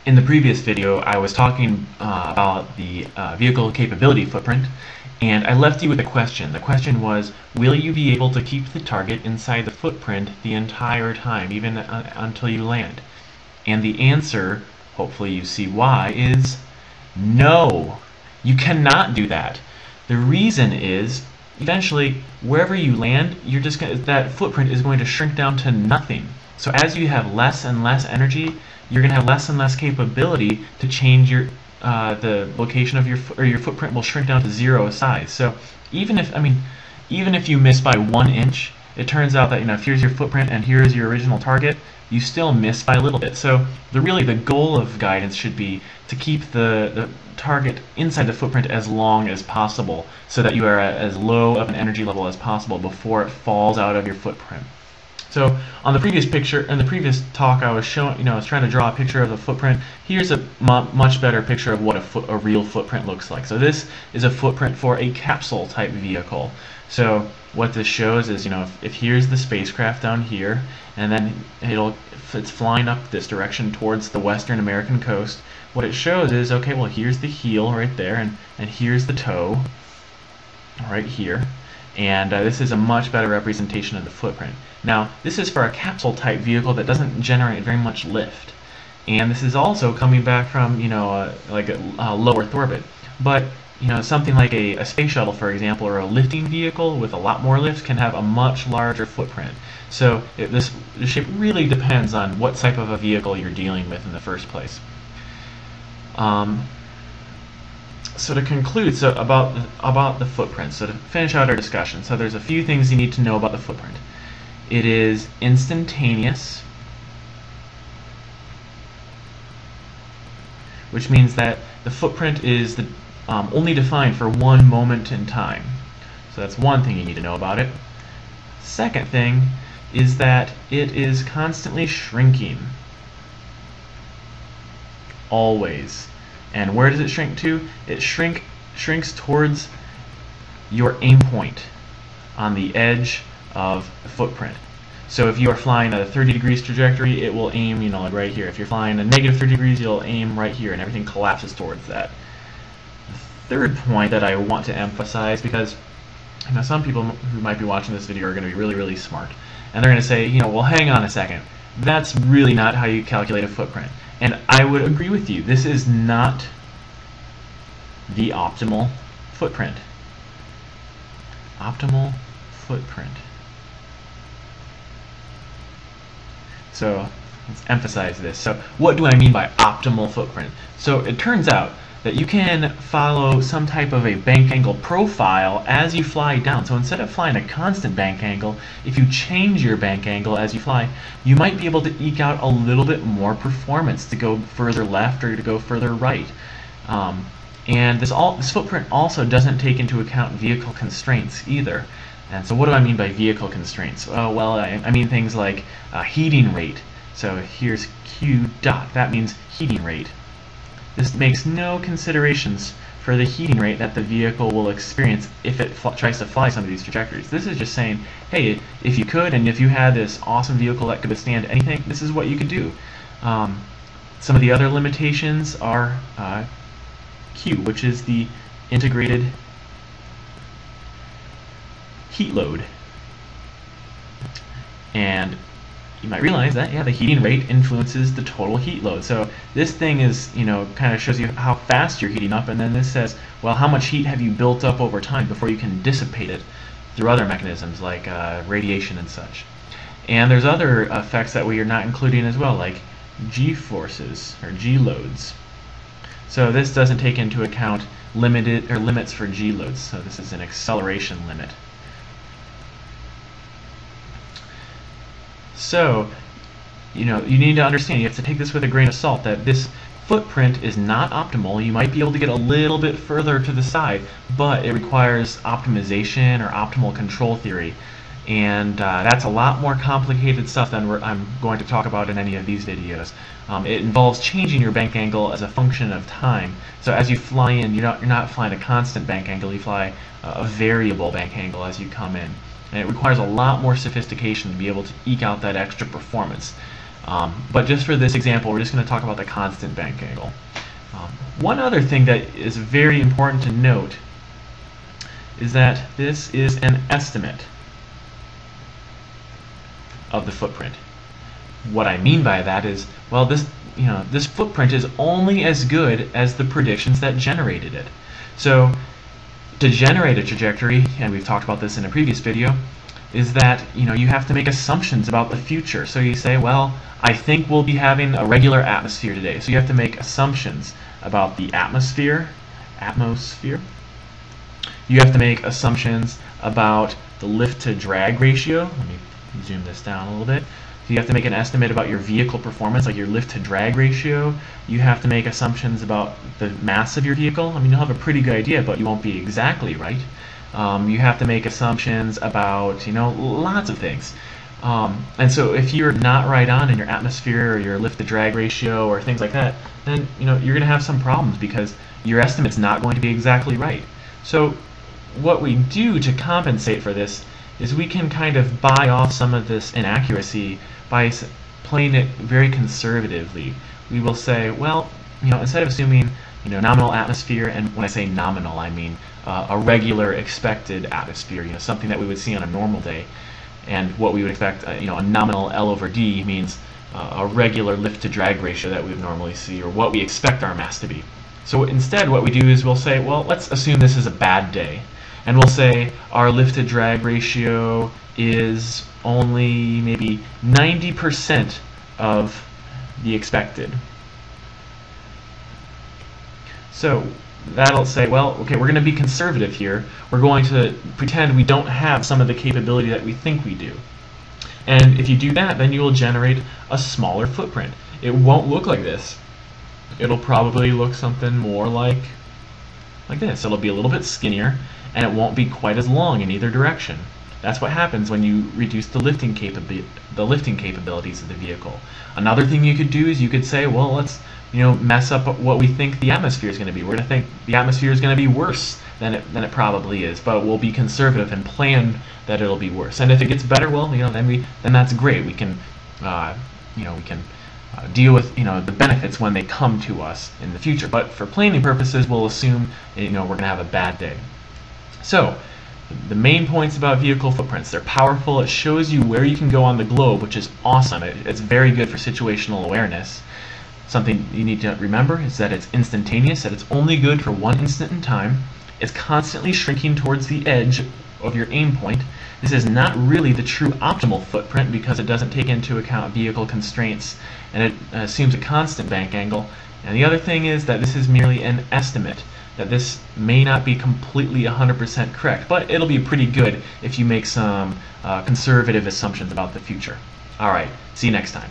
In the previous video, I was talking about the vehicle capability footprint, and I left you with a question. The question was, will you be able to keep the target inside the footprint the entire time, even until you land? And the answer, hopefully you see why, is no. You cannot do that. The reason is, eventually, wherever you land, that footprint is going to shrink down to nothing. So as you have less and less energy, you're going to have less and less capability to change the location of your footprint will shrink down to zero size. So even if you miss by 1 inch, it turns out that if here's your footprint and here is your original target, you still miss by a little bit. So the goal of guidance should be to keep the target inside the footprint as long as possible, so that you are at as low of an energy level as possible before it falls out of your footprint. So on the previous picture, in the previous talk, I was showing, I was trying to draw a picture of the footprint. Here's a much better picture of what a real footprint looks like. So this is a footprint for a capsule type vehicle. So what this shows is, if here's the spacecraft down here, and then it's flying up this direction towards the Western American coast, what it shows is, okay, well, here's the heel right there, and here's the toe right here. And this is a much better representation of the footprint. Now, this is for a capsule type vehicle that doesn't generate very much lift. And this is also coming back from, like a low Earth orbit. But, something like a space shuttle, for example, or a lifting vehicle with a lot more lift can have a much larger footprint. So this shape really depends on what type of a vehicle you're dealing with in the first place. So to conclude, about the footprint, so to finish out our discussion, so there's a few things you need to know about the footprint. It is instantaneous, which means that the footprint is only defined for one moment in time. So that's one thing you need to know about it. Second thing is that it is constantly shrinking. Always. And where does it shrink to? It shrinks towards your aim point on the edge of the footprint. So if you are flying at a 30 degrees trajectory, it will aim, like right here. If you're flying a negative 30 degrees, you'll aim right here, and everything collapses towards that. The third point that I want to emphasize, because some people who might be watching this video are going to be really, really smart, and they're going to say, well, hang on a second. That's really not how you calculate a footprint. And I would agree with you. This is not the optimal footprint. Optimal footprint. So let's emphasize this. So what do I mean by optimal footprint? So it turns out that you can follow some type of a bank angle profile as you fly down. So instead of flying a constant bank angle, if you change your bank angle as you fly, you might be able to eke out a little bit more performance to go further left or to go further right. And this footprint also doesn't take into account vehicle constraints either. And so what do I mean by vehicle constraints? Oh, well, I mean things like heating rate. So here's Q dot. That means heating rate. This makes no considerations for the heating rate that the vehicle will experience if it tries to fly some of these trajectories. This is just saying, hey, if you could, and if you had this awesome vehicle that could withstand anything, this is what you could do. Some of the other limitations are Q, which is the integrated heat load. And you might realize that, the heating rate influences the total heat load. So this thing is, kind of shows you how fast you're heating up, and then this says, well, how much heat have you built up over time before you can dissipate it through other mechanisms like radiation and such. And there's other effects that we are not including as well, like G-forces or G-loads. So this doesn't take into account limits for G-loads. So this is an acceleration limit. So, you need to understand, you have to take this with a grain of salt, that this footprint is not optimal. You might be able to get a little bit further to the side, but it requires optimization or optimal control theory. And that's a lot more complicated stuff than I'm going to talk about in any of these videos. It involves changing your bank angle as a function of time. So as you fly in, you're not flying a constant bank angle, you fly a variable bank angle as you come in. And it requires a lot more sophistication to be able to eke out that extra performance. But just for this example, we're just going to talk about the constant bank angle. One other thing that is very important to note is that this is an estimate of the footprint. What I mean by that is, well, this footprint is only as good as the predictions that generated it. So to generate a trajectory, and we've talked about this in a previous video, is that you have to make assumptions about the future. So you say, well, I think we'll be having a regular atmosphere today. So you have to make assumptions about the atmosphere. You have to make assumptions about the lift to drag ratio. Let me zoom this down a little bit. So you have to make an estimate about your vehicle performance, like your lift to drag ratio. You have to make assumptions about the mass of your vehicle. I mean, you'll have a pretty good idea, but you won't be exactly right. You have to make assumptions about, lots of things. And so if you're not right on in your atmosphere or your lift to drag ratio or things like that, then you're going to have some problems because your estimate's not going to be exactly right. So what we do to compensate for this is we can kind of buy off some of this inaccuracy by playing it very conservatively. We will say, well, instead of assuming nominal atmosphere, and when I say nominal, I mean a regular expected atmosphere, something that we would see on a normal day. And what we would expect, a nominal L over D means a regular lift to drag ratio that we would normally see, or what we expect our mass to be. So instead what we do is we'll say, well, let's assume this is a bad day. And we'll say our lift to drag ratio is only maybe 90% of the expected. So that'll say, well, okay, we're going to be conservative here. We're going to pretend we don't have some of the capability that we think we do. And if you do that, then you will generate a smaller footprint. It won't look like this. It'll probably look something more like this. It'll be a little bit skinnier, and it won't be quite as long in either direction. That's what happens when you reduce the lifting capabilities of the vehicle. Another thing you could do is you could say, well, let's mess up what we think the atmosphere is going to be. We're going to think the atmosphere is going to be worse than it probably is, but we'll be conservative and plan that it'll be worse. And if it gets better, well, then that's great. We can deal with the benefits when they come to us in the future. But for planning purposes, we'll assume we're going to have a bad day. So the main points about vehicle footprints: they're powerful. It shows you where you can go on the globe, which is awesome. It's very good for situational awareness. Something you need to remember is that it's instantaneous, that it's only good for one instant in time. It's constantly shrinking towards the edge of your aim point. This is not really the true optimal footprint because it doesn't take into account vehicle constraints, and it assumes a constant bank angle. And the other thing is that this is merely an estimate, that this may not be completely 100% correct, but it'll be pretty good if you make some conservative assumptions about the future. Alright, see you next time.